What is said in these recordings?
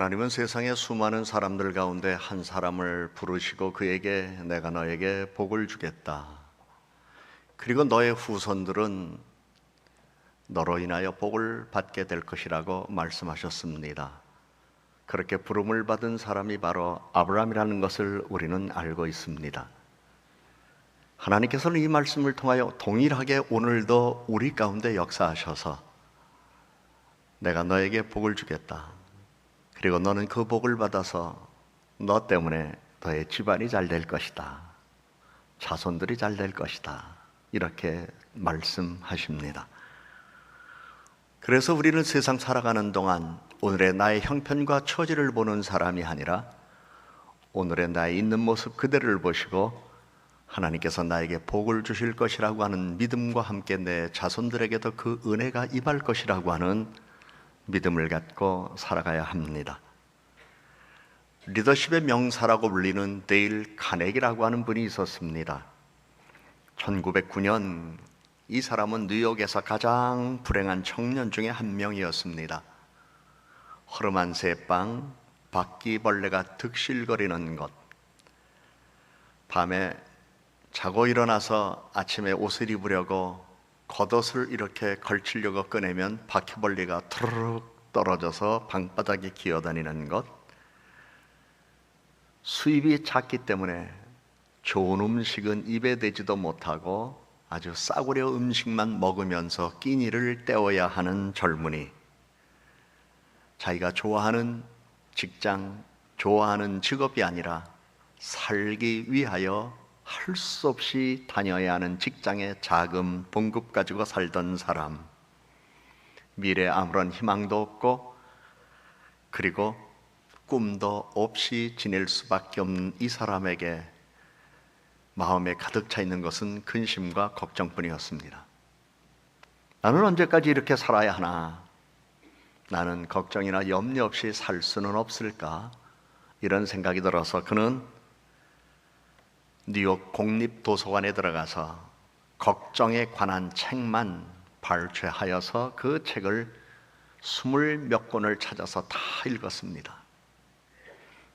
하나님은 세상의 수많은 사람들 가운데 한 사람을 부르시고 그에게 내가 너에게 복을 주겠다. 그리고 너의 후손들은 너로 인하여 복을 받게 될 것이라고 말씀하셨습니다. 그렇게 부름을 받은 사람이 바로 아브라함이라는 것을 우리는 알고 있습니다. 하나님께서는 이 말씀을 통하여 동일하게 오늘도 우리 가운데 역사하셔서 내가 너에게 복을 주겠다. 그리고 너는 그 복을 받아서 너 때문에 너의 집안이 잘 될 것이다. 자손들이 잘 될 것이다. 이렇게 말씀하십니다. 그래서 우리는 세상 살아가는 동안 오늘의 나의 형편과 처지를 보는 사람이 아니라 오늘의 나의 있는 모습 그대로를 보시고 하나님께서 나에게 복을 주실 것이라고 하는 믿음과 함께 내 자손들에게도 그 은혜가 임할 것이라고 하는 믿음을 갖고 살아가야 합니다. 리더십의 명사라고 불리는 데일 카네기라고 하는 분이 있었습니다. 1909년 이 사람은 뉴욕에서 가장 불행한 청년 중에 한 명이었습니다. 허름한 새빵, 바퀴벌레가 득실거리는 것, 밤에 자고 일어나서 아침에 옷을 입으려고 겉옷을 이렇게 걸치려고 꺼내면 바퀴벌레가 투르륵 떨어져서 방바닥에 기어다니는 것, 수입이 작기 때문에 좋은 음식은 입에 대지도 못하고 아주 싸구려 음식만 먹으면서 끼니를 때워야 하는 젊은이, 자기가 좋아하는 직장, 좋아하는 직업이 아니라 살기 위하여 할 수 없이 다녀야 하는 직장의 자금 봉급 가지고 살던 사람, 미래에 아무런 희망도 없고 그리고 꿈도 없이 지낼 수밖에 없는 이 사람에게 마음에 가득 차 있는 것은 근심과 걱정뿐이었습니다. 나는 언제까지 이렇게 살아야 하나? 나는 걱정이나 염려 없이 살 수는 없을까? 이런 생각이 들어서 그는 뉴욕 공립도서관에 들어가서 걱정에 관한 책만 발췌하여서 그 책을 20몇 권을 찾아서 다 읽었습니다.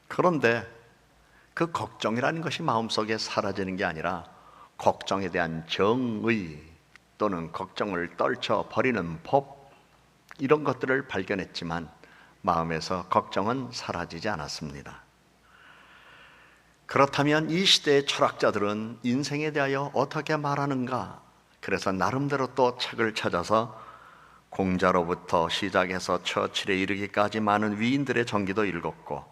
그런데 그 걱정이라는 것이 마음속에 사라지는 게 아니라 걱정에 대한 정의 또는 걱정을 떨쳐버리는 법, 이런 것들을 발견했지만 마음에서 걱정은 사라지지 않았습니다. 그렇다면 이 시대의 철학자들은 인생에 대하여 어떻게 말하는가? 그래서 나름대로 또 책을 찾아서 공자로부터 시작해서 처칠에 이르기까지 많은 위인들의 전기도 읽었고,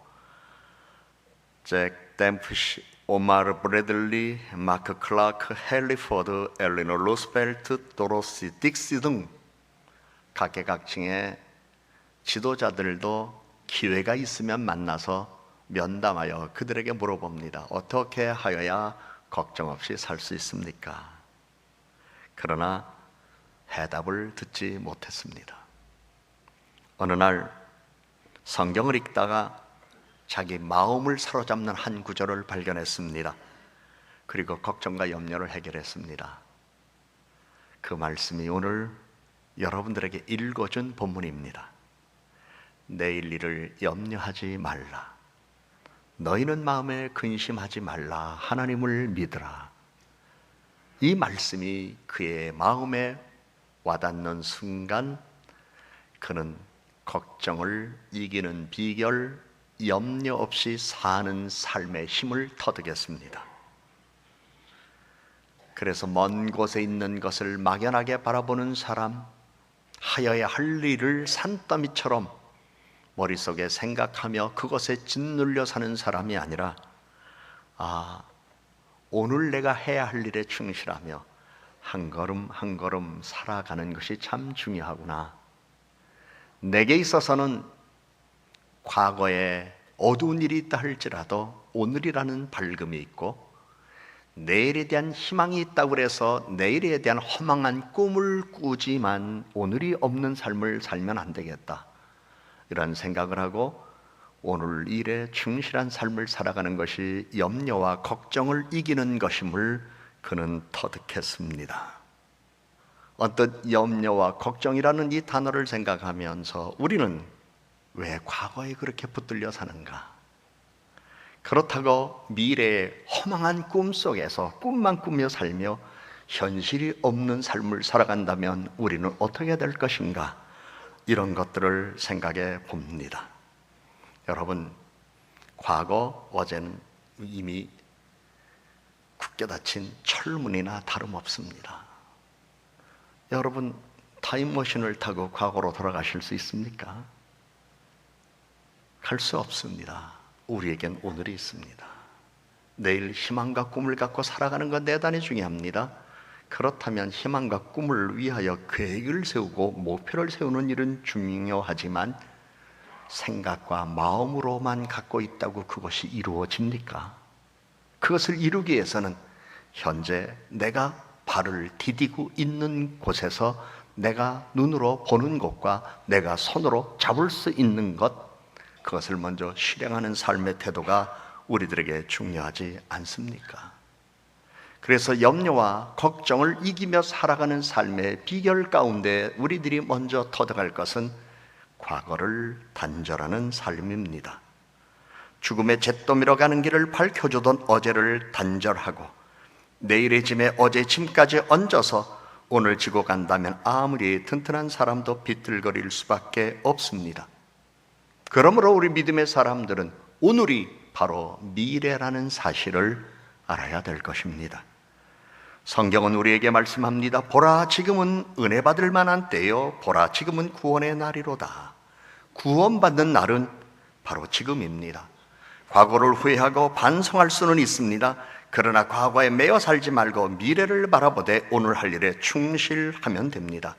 잭 댐프시, 오마르 브래들리, 마크 클라크, 헨리 포드, 엘리노 루스벨트, 도로시 딕시 등 각계각층의 지도자들도 기회가 있으면 만나서 면담하여 그들에게 물어봅니다. 어떻게 하여야 걱정 없이 살 수 있습니까? 그러나 해답을 듣지 못했습니다. 어느 날 성경을 읽다가 자기 마음을 사로잡는 한 구절을 발견했습니다. 그리고 걱정과 염려를 해결했습니다. 그 말씀이 오늘 여러분들에게 읽어준 본문입니다. 내일 일을 염려하지 말라. 너희는 마음에 근심하지 말라. 하나님을 믿으라. 이 말씀이 그의 마음에 와닿는 순간 그는 걱정을 이기는 비결, 염려 없이 사는 삶의 힘을 터득했습니다. 그래서 먼 곳에 있는 것을 막연하게 바라보는 사람, 하여야 할 일을 산더미처럼 머릿속에 생각하며 그것에 짓눌려 사는 사람이 아니라, 오늘 내가 해야 할 일에 충실하며 한 걸음 한 걸음 살아가는 것이 참 중요하구나. 내게 있어서는 과거에 어두운 일이 있다 할지라도 오늘이라는 밝음이 있고, 내일에 대한 희망이 있다고 해서 내일에 대한 허망한 꿈을 꾸지만 오늘이 없는 삶을 살면 안 되겠다, 이런 생각을 하고 오늘 일에 충실한 삶을 살아가는 것이 염려와 걱정을 이기는 것임을 그는 터득했습니다. 어떤 염려와 걱정이라는 이 단어를 생각하면서 우리는 왜 과거에 그렇게 붙들려 사는가? 그렇다고 미래의 허망한 꿈 속에서 꿈만 꾸며 살며 현실이 없는 삶을 살아간다면 우리는 어떻게 될 것인가? 이런 것들을 생각해 봅니다. 여러분, 과거 어제는 이미 굳게 닫힌 철문이나 다름없습니다. 여러분, 타임머신을 타고 과거로 돌아가실 수 있습니까? 갈 수 없습니다. 우리에겐 오늘이 있습니다. 내일 희망과 꿈을 갖고 살아가는 건 대단히 중요합니다. 그렇다면 희망과 꿈을 위하여 계획을 세우고 목표를 세우는 일은 중요하지만 생각과 마음으로만 갖고 있다고 그것이 이루어집니까? 그것을 이루기 위해서는 현재 내가 발을 디디고 있는 곳에서 내가 눈으로 보는 것과 내가 손으로 잡을 수 있는 것, 그것을 먼저 실행하는 삶의 태도가 우리들에게 중요하지 않습니까? 그래서 염려와 걱정을 이기며 살아가는 삶의 비결 가운데 우리들이 먼저 터득할 것은 과거를 단절하는 삶입니다. 죽음의 잿더미로 가는 길을 밝혀주던 어제를 단절하고 내일의 짐에 어제 짐까지 얹어서 오늘 지고 간다면 아무리 튼튼한 사람도 비틀거릴 수밖에 없습니다. 그러므로 우리 믿음의 사람들은 오늘이 바로 미래라는 사실을 알아야 될 것입니다. 성경은 우리에게 말씀합니다. 보라, 지금은 은혜 받을 만한 때요, 보라, 지금은 구원의 날이로다. 구원받는 날은 바로 지금입니다. 과거를 후회하고 반성할 수는 있습니다. 그러나 과거에 매여 살지 말고 미래를 바라보되 오늘 할 일에 충실하면 됩니다.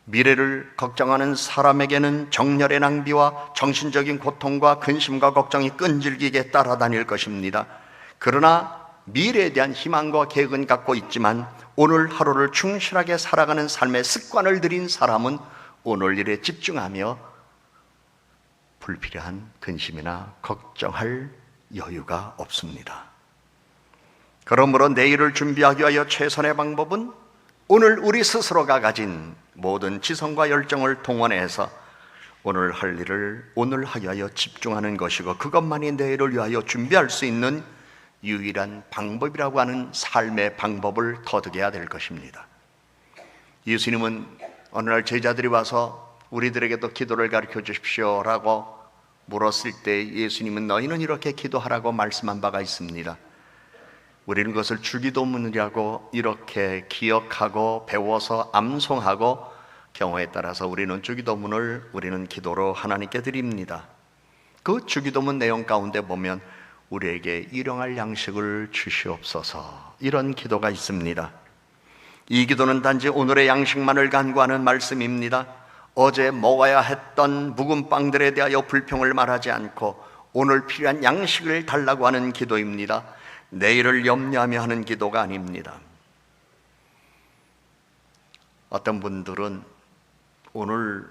미래를 걱정하는 사람에게는 정열의 낭비와 정신적인 고통과 근심과 걱정이 끈질기게 따라다닐 것입니다. 그러나 미래에 대한 희망과 계획은 갖고 있지만 오늘 하루를 충실하게 살아가는 삶의 습관을 들인 사람은 오늘 일에 집중하며 불필요한 근심이나 걱정할 여유가 없습니다. 그러므로 내일을 준비하기 위하여 최선의 방법은 오늘 우리 스스로가 가진 모든 지성과 열정을 동원해서 오늘 할 일을 오늘 하기 위하여 집중하는 것이고, 그것만이 내일을 위하여 준비할 수 있는 유일한 방법이라고 하는 삶의 방법을 터득해야 될 것입니다. 예수님은 어느 날 제자들이 와서 우리들에게도 기도를 가르쳐 주십시오 라고 물었을 때 예수님은 너희는 이렇게 기도하라고 말씀한 바가 있습니다. 우리는 그것을 주기도문이라고 이렇게 기억하고 배워서 암송하고 경우에 따라서 우리는 주기도문을 우리는 기도로 하나님께 드립니다. 그 주기도문 내용 가운데 보면 우리에게 일용할 양식을 주시옵소서, 이런 기도가 있습니다. 이 기도는 단지 오늘의 양식만을 간구하는 말씀입니다. 어제 먹어야 했던 묵은 빵들에 대하여 불평을 말하지 않고 오늘 필요한 양식을 달라고 하는 기도입니다. 내일을 염려하며 하는 기도가 아닙니다. 어떤 분들은 오늘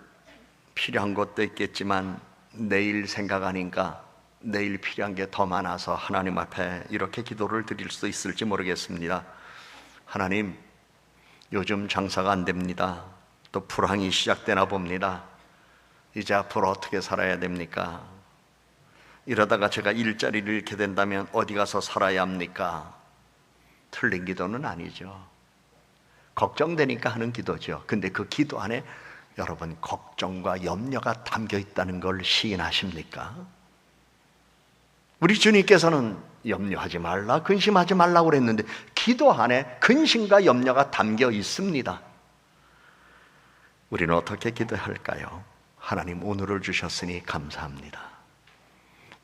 필요한 것도 있겠지만 내일 생각하니까 내일 필요한 게 더 많아서 하나님 앞에 이렇게 기도를 드릴 수 있을지 모르겠습니다. 하나님, 요즘 장사가 안 됩니다. 또 불황이 시작되나 봅니다. 이제 앞으로 어떻게 살아야 됩니까? 이러다가 제가 일자리를 잃게 된다면 어디 가서 살아야 합니까? 틀린 기도는 아니죠. 걱정되니까 하는 기도죠. 근데 그 기도 안에 여러분 걱정과 염려가 담겨 있다는 걸 시인하십니까? 우리 주님께서는 염려하지 말라, 근심하지 말라고 그랬는데 기도 안에 근심과 염려가 담겨 있습니다. 우리는 어떻게 기도해야 할까요? 하나님, 오늘을 주셨으니 감사합니다.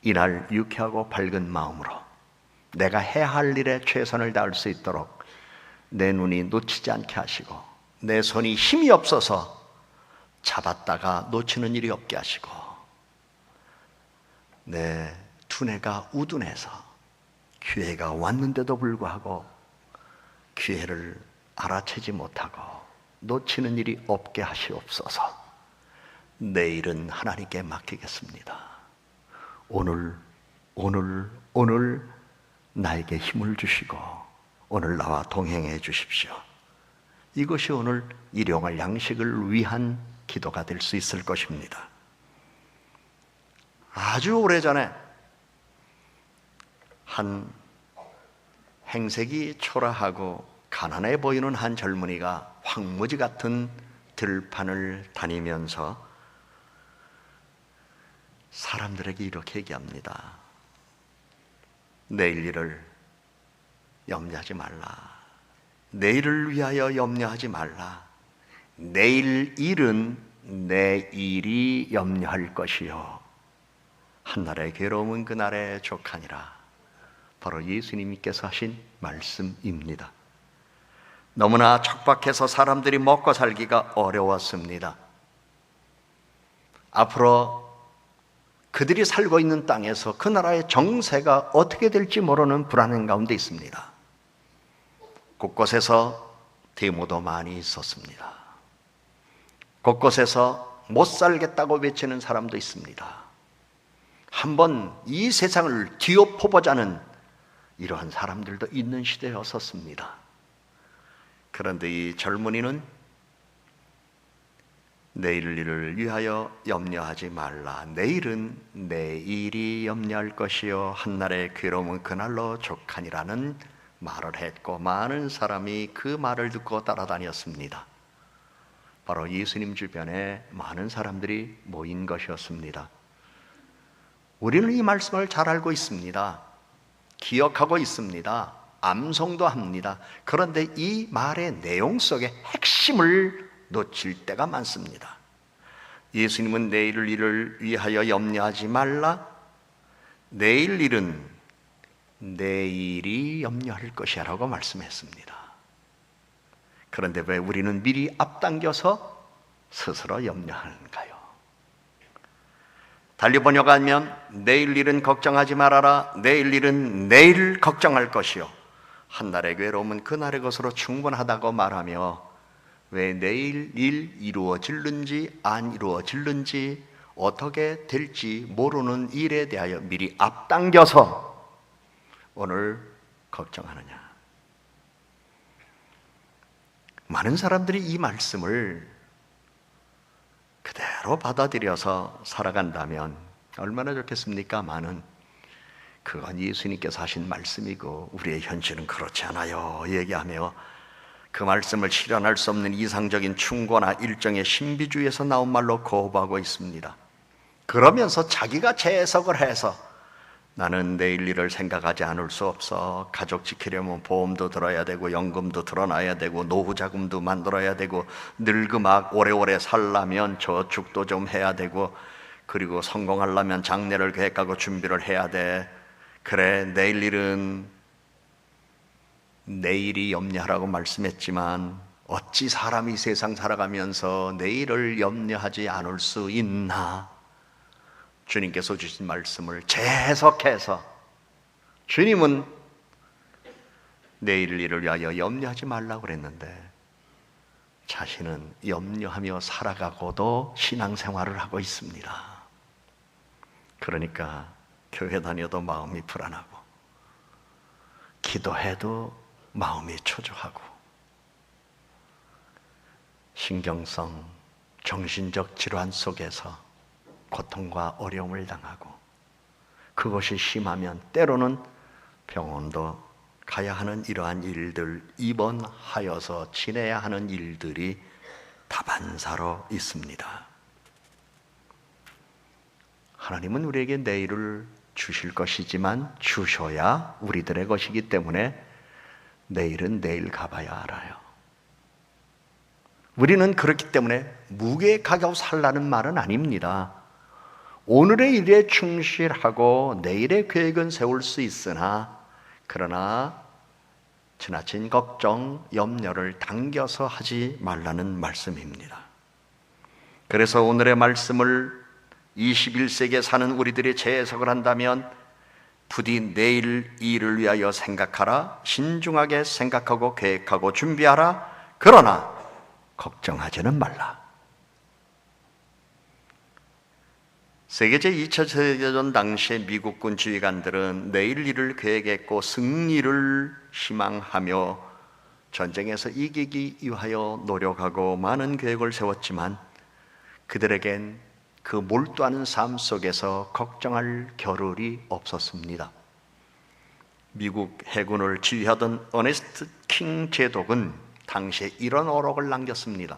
이날 유쾌하고 밝은 마음으로 내가 해야 할 일에 최선을 다할 수 있도록 내 눈이 놓치지 않게 하시고 내 손이 힘이 없어서 잡았다가 놓치는 일이 없게 하시고 내 두뇌가 우둔해서 기회가 왔는데도 불구하고 기회를 알아채지 못하고 놓치는 일이 없게 하시옵소서. 내일은 하나님께 맡기겠습니다. 오늘 나에게 힘을 주시고 오늘 나와 동행해 주십시오. 이것이 오늘 일용할 양식을 위한 기도가 될 수 있을 것입니다. 아주 오래전에 한 행색이 초라하고 가난해 보이는 한 젊은이가 황무지 같은 들판을 다니면서 사람들에게 이렇게 얘기합니다. 내일 일을 염려하지 말라. 내일을 위하여 염려하지 말라. 내일 일은 내일이 염려할 것이요 한날의 괴로움은 그날의 족하니라. 바로 예수님께서 하신 말씀입니다. 너무나 척박해서 사람들이 먹고 살기가 어려웠습니다. 앞으로 그들이 살고 있는 땅에서 그 나라의 정세가 어떻게 될지 모르는 불안한 가운데 있습니다. 곳곳에서 데모도 많이 있었습니다. 곳곳에서 못 살겠다고 외치는 사람도 있습니다. 한번 이 세상을 뒤엎어보자는 이러한 사람들도 있는 시대였었습니다. 그런데 이 젊은이는 내일 일을 위하여 염려하지 말라. 내일은 내일이 염려할 것이요 한날의 괴로움은 그날로 족하니라는 말을 했고, 많은 사람이 그 말을 듣고 따라다녔습니다. 바로 예수님 주변에 많은 사람들이 모인 것이었습니다. 우리는 이 말씀을 잘 알고 있습니다. 기억하고 있습니다. 암송도 합니다. 그런데 이 말의 내용 속에 핵심을 놓칠 때가 많습니다. 예수님은 내일 일을 위하여 염려하지 말라. 내일 일은 내일이 염려할 것이야 라고 말씀했습니다. 그런데 왜 우리는 미리 앞당겨서 스스로 염려하는가요? 달리 번역하면 내일 일은 걱정하지 말아라. 내일 일은 내일 걱정할 것이요 한날의 괴로움은 그날의 것으로 충분하다고 말하며, 왜 내일 일 이루어질는지 안 이루어질는지 어떻게 될지 모르는 일에 대하여 미리 앞당겨서 오늘 걱정하느냐? 많은 사람들이 이 말씀을 그대로 받아들여서 살아간다면 얼마나 좋겠습니까? 그건 예수님께서 하신 말씀이고 우리의 현실은 그렇지 않아요 얘기하며 그 말씀을 실현할 수 없는 이상적인 충고나 일종의 신비주의에서 나온 말로 거부하고 있습니다. 그러면서 자기가 재해석을 해서 나는 내일 일을 생각하지 않을 수 없어. 가족 지키려면 보험도 들어야 되고 연금도 들어놔야 되고 노후 자금도 만들어야 되고 늙음악 오래오래 살려면 저축도 좀 해야 되고 그리고 성공하려면 장래를 계획하고 준비를 해야 돼. 그래, 내일 일은 내일이 염려하라고 말씀했지만 어찌 사람이 세상 살아가면서 내일을 염려하지 않을 수 있나? 주님께서 주신 말씀을 재해석해서 주님은 내일 일을 위하여 염려하지 말라고 그랬는데 자신은 염려하며 살아가고도 신앙생활을 하고 있습니다. 그러니까 교회 다녀도 마음이 불안하고 기도해도 마음이 초조하고 신경성, 정신적 질환 속에서 고통과 어려움을 당하고 그것이 심하면 때로는 병원도 가야 하는 이러한 일들, 입원하여서 지내야 하는 일들이 다반사로 있습니다. 하나님은 우리에게 내일을 주실 것이지만 주셔야 우리들의 것이기 때문에 내일은 내일 가봐야 알아요. 우리는 그렇기 때문에 무계획하게 살라는 말은 아닙니다. 오늘의 일에 충실하고 내일의 계획은 세울 수 있으나 그러나 지나친 걱정, 염려를 당겨서 하지 말라는 말씀입니다. 그래서 오늘의 말씀을 21세기에 사는 우리들이 재해석을 한다면 부디 내일 일을 위하여 생각하라. 신중하게 생각하고 계획하고 준비하라. 그러나 걱정하지는 말라. 세계 제2차 세계대전 당시에 미국군 지휘관들은 내일 일을 계획했고 승리를 희망하며 전쟁에서 이기기 위하여 노력하고 많은 계획을 세웠지만 그들에겐 그 몰두하는 삶 속에서 걱정할 겨를이 없었습니다. 미국 해군을 지휘하던 어네스트 킹 제독은 당시에 이런 어록을 남겼습니다.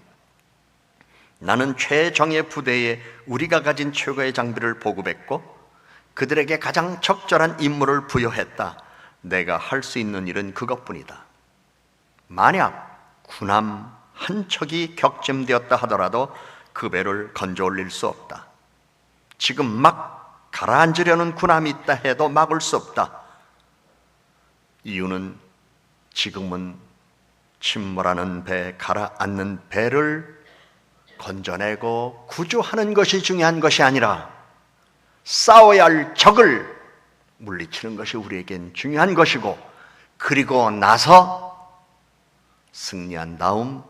나는 최정예 부대에 우리가 가진 최고의 장비를 보급했고 그들에게 가장 적절한 임무를 부여했다. 내가 할 수 있는 일은 그것뿐이다. 만약 군함 한 척이 격침되었다 하더라도 그 배를 건져 올릴 수 없다. 지금 막 가라앉으려는 군함이 있다 해도 막을 수 없다. 이유는 지금은 침몰하는 배, 가라앉는 배를 건져내고 구조하는 것이 중요한 것이 아니라 싸워야 할 적을 물리치는 것이 우리에겐 중요한 것이고, 그리고 나서 승리한 다음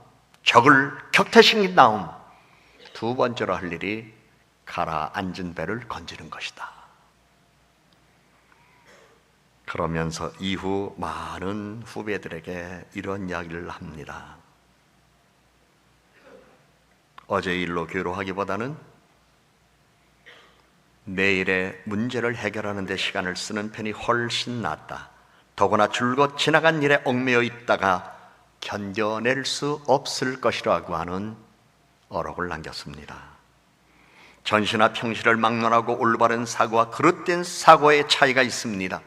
적을 격퇴시킨 다음 두 번째로 할 일이 가라앉은 배를 건지는 것이다. 그러면서 이후 많은 후배들에게 이런 이야기를 합니다. 어제 일로 괴로워하기보다는 내일의 문제를 해결하는 데 시간을 쓰는 편이 훨씬 낫다. 더구나 줄곧 지나간 일에 얽매여 있다가 견뎌낼 수 없을 것이라고 하는 어록을 남겼습니다. 전시나 평시를 막론하고 올바른 사고와 그릇된 사고의 차이가 있습니다.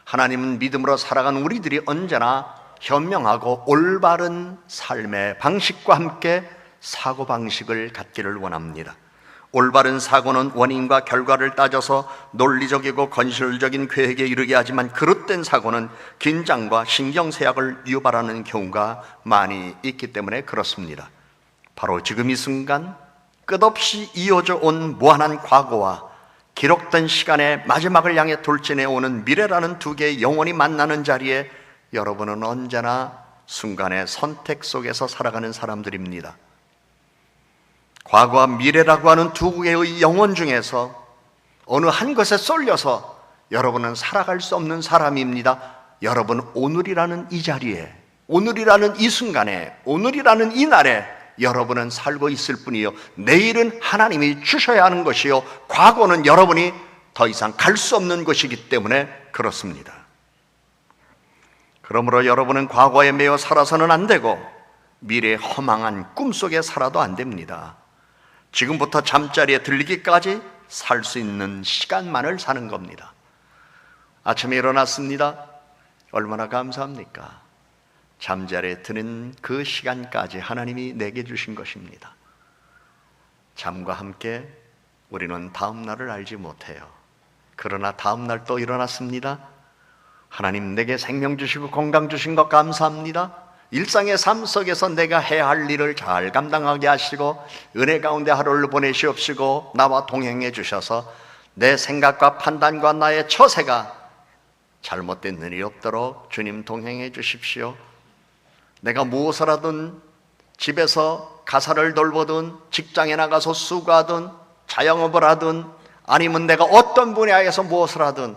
하나님은 믿음으로 살아간 우리들이 언제나 현명하고 올바른 삶의 방식과 함께 사고방식을 갖기를 원합니다. 올바른 사고는 원인과 결과를 따져서 논리적이고 건설적인 계획에 이르게 하지만, 그릇된 사고는 긴장과 신경쇠약을 유발하는 경우가 많이 있기 때문에 그렇습니다. 바로 지금 이 순간 끝없이 이어져 온 무한한 과거와 기록된 시간의 마지막을 향해 돌진해 오는 미래라는 두 개의 영혼이 만나는 자리에 여러분은 언제나 순간의 선택 속에서 살아가는 사람들입니다. 과거와 미래라고 하는 두 개의 영혼 중에서 어느 한 것에 쏠려서 여러분은 살아갈 수 없는 사람입니다. 여러분, 오늘이라는 이 자리에, 오늘이라는 이 순간에, 오늘이라는 이 날에 여러분은 살고 있을 뿐이요, 내일은 하나님이 주셔야 하는 것이요, 과거는 여러분이 더 이상 갈 수 없는 것이기 때문에 그렇습니다. 그러므로 여러분은 과거에 매여 살아서는 안 되고 미래의 허망한 꿈속에 살아도 안 됩니다. 지금부터 잠자리에 들리기까지 살 수 있는 시간만을 사는 겁니다. 아침에 일어났습니다. 얼마나 감사합니까? 잠자리에 드는 그 시간까지 하나님이 내게 주신 것입니다. 잠과 함께 우리는 다음 날을 알지 못해요. 그러나 다음 날 또 일어났습니다. 하나님 내게 생명 주시고 건강 주신 것 감사합니다. 일상의 삶 속에서 내가 해야 할 일을 잘 감당하게 하시고 은혜 가운데 하루를 보내시옵시고 나와 동행해 주셔서 내 생각과 판단과 나의 처세가 잘못된 일이 없도록 주님 동행해 주십시오. 내가 무엇을 하든, 집에서 가사를 돌보든, 직장에 나가서 수고하든, 자영업을 하든, 아니면 내가 어떤 분야에서 무엇을 하든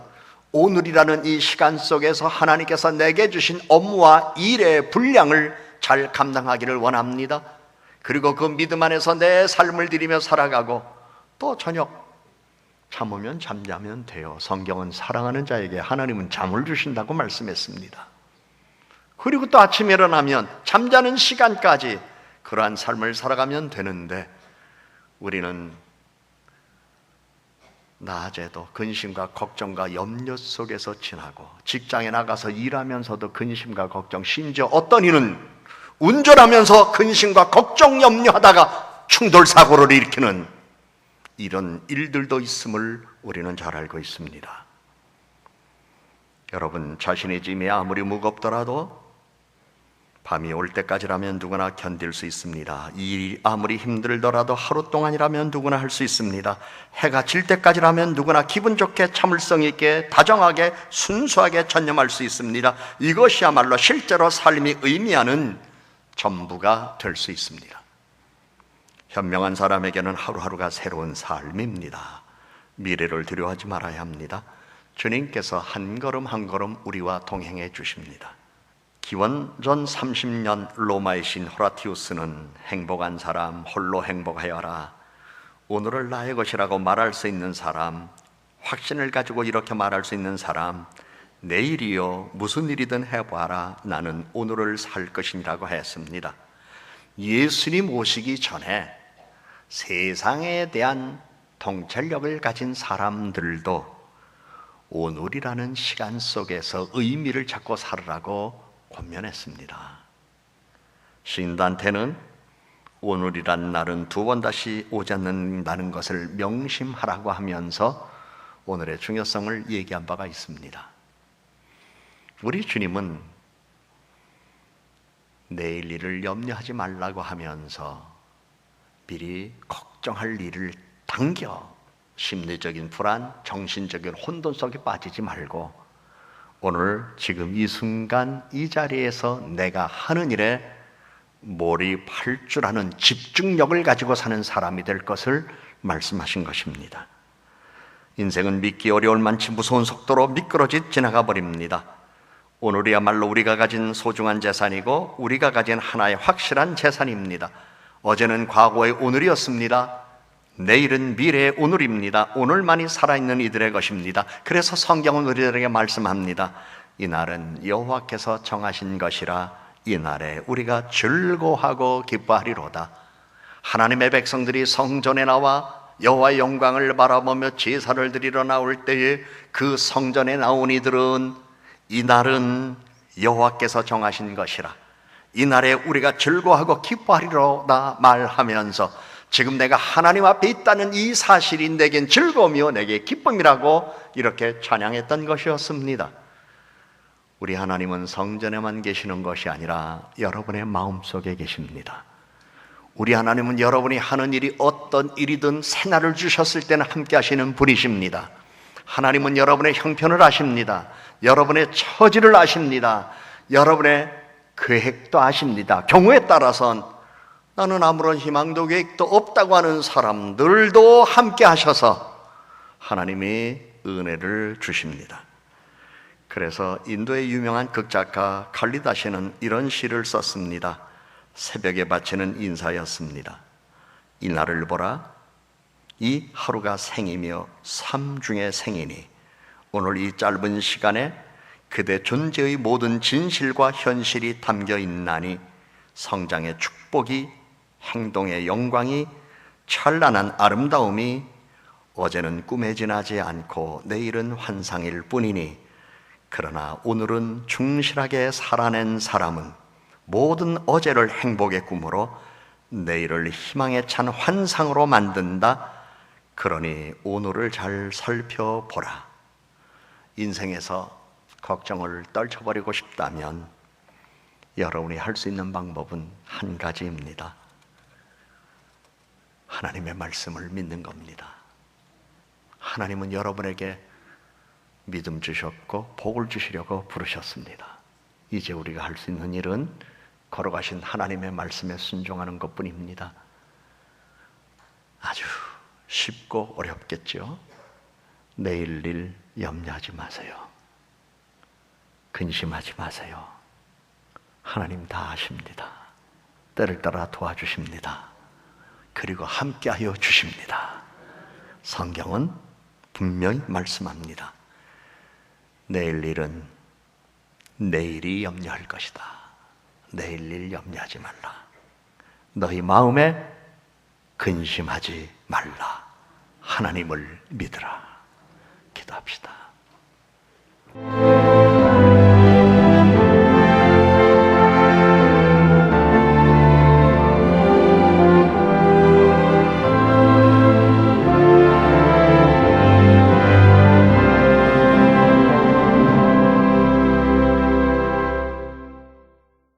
오늘이라는 이 시간 속에서 하나님께서 내게 주신 업무와 일의 분량을 잘 감당하기를 원합니다. 그리고 그 믿음 안에서 내 삶을 드리며 살아가고, 또 저녁 참으면 잠자면 돼요. 성경은 사랑하는 자에게 하나님은 잠을 주신다고 말씀했습니다. 그리고 또 아침에 일어나면 잠자는 시간까지 그러한 삶을 살아가면 되는데, 우리는 낮에도 근심과 걱정과 염려 속에서 지나고, 직장에 나가서 일하면서도 근심과 걱정, 심지어 어떤 이는 운전하면서 근심과 걱정, 염려하다가 충돌사고를 일으키는 이런 일들도 있음을 우리는 잘 알고 있습니다. 여러분, 자신의 짐이 아무리 무겁더라도 밤이 올 때까지라면 누구나 견딜 수 있습니다. 일이 아무리 힘들더라도 하루 동안이라면 누구나 할 수 있습니다. 해가 질 때까지라면 누구나 기분 좋게 참을성 있게 다정하게 순수하게 전념할 수 있습니다. 이것이야말로 실제로 삶이 의미하는 전부가 될 수 있습니다. 현명한 사람에게는 하루하루가 새로운 삶입니다. 미래를 두려워하지 말아야 합니다. 주님께서 한 걸음 한 걸음 우리와 동행해 주십니다. 기원전 30년 로마의 신 호라티우스는 행복한 사람 홀로 행복하여라, 오늘을 나의 것이라고 말할 수 있는 사람, 확신을 가지고 이렇게 말할 수 있는 사람, 내일이요 무슨 일이든 해봐라, 나는 오늘을 살 것이라고 했습니다. 예수님 오시기 전에 세상에 대한 통찰력을 가진 사람들도 오늘이라는 시간 속에서 의미를 찾고 살으라고 권면했습니다. 시인단테는 오늘이란 날은 두 번 다시 오지 않는다는 것을 명심하라고 하면서 오늘의 중요성을 얘기한 바가 있습니다. 우리 주님은 내일 일을 염려하지 말라고 하면서 미리 걱정할 일을 당겨 심리적인 불안, 정신적인 혼돈 속에 빠지지 말고 오늘 지금 이 순간 이 자리에서 내가 하는 일에 몰입할 줄 아는 집중력을 가지고 사는 사람이 될 것을 말씀하신 것입니다. 인생은 믿기 어려울 만치 무서운 속도로 미끄러져 지나가 버립니다. 오늘이야말로 우리가 가진 소중한 재산이고 우리가 가진 하나의 확실한 재산입니다. 어제는 과거의 오늘이었습니다. 내일은 미래의 오늘입니다. 오늘만이 살아있는 이들의 것입니다. 그래서 성경은 우리들에게 말씀합니다. 이 날은 여호와께서 정하신 것이라 이 날에 우리가 즐거워하고 기뻐하리로다. 하나님의 백성들이 성전에 나와 여호와의 영광을 바라보며 제사를 드리러 나올 때에 그 성전에 나온 이들은 이 날은 여호와께서 정하신 것이라 이 날에 우리가 즐거워하고 기뻐하리로다 말하면서 지금 내가 하나님 앞에 있다는 이 사실이 내겐 즐거움이요 내게 기쁨이라고 이렇게 찬양했던 것이었습니다. 우리 하나님은 성전에만 계시는 것이 아니라 여러분의 마음속에 계십니다. 우리 하나님은 여러분이 하는 일이 어떤 일이든 새날을 주셨을 때는 함께 하시는 분이십니다. 하나님은 여러분의 형편을 아십니다. 여러분의 처지를 아십니다. 여러분의 계획도 아십니다. 경우에 따라선 나는 아무런 희망도 계획도 없다고 하는 사람들도 함께 하셔서 하나님이 은혜를 주십니다. 그래서 인도의 유명한 극작가 칼리다시는 이런 시를 썼습니다. 새벽에 바치는 인사였습니다. 이 날을 보라, 이 하루가 생이며 삶 중의 생이니 오늘 이 짧은 시간에 그대 존재의 모든 진실과 현실이 담겨 있나니 성장의 축복이, 행동의 영광이, 찬란한 아름다움이 어제는 꿈에 지나지 않고 내일은 환상일 뿐이니 그러나 오늘은 충실하게 살아낸 사람은 모든 어제를 행복의 꿈으로 내일을 희망에 찬 환상으로 만든다. 그러니 오늘을 잘 살펴보라. 인생에서 걱정을 떨쳐버리고 싶다면 여러분이 할 수 있는 방법은 한 가지입니다. 하나님의 말씀을 믿는 겁니다. 하나님은 여러분에게 믿음 주셨고 복을 주시려고 부르셨습니다. 이제 우리가 할 수 있는 일은 걸어가신 하나님의 말씀에 순종하는 것뿐입니다. 아주 쉽고 어렵겠죠? 내일 일 염려하지 마세요. 근심하지 마세요. 하나님 다 아십니다. 때를 따라 도와주십니다. 그리고 함께하여 주십니다. 성경은 분명히 말씀합니다. 내일 일은 내일이 염려할 것이다. 내일 일 염려하지 말라. 너희 마음에 근심하지 말라. 하나님을 믿으라. 기도합시다.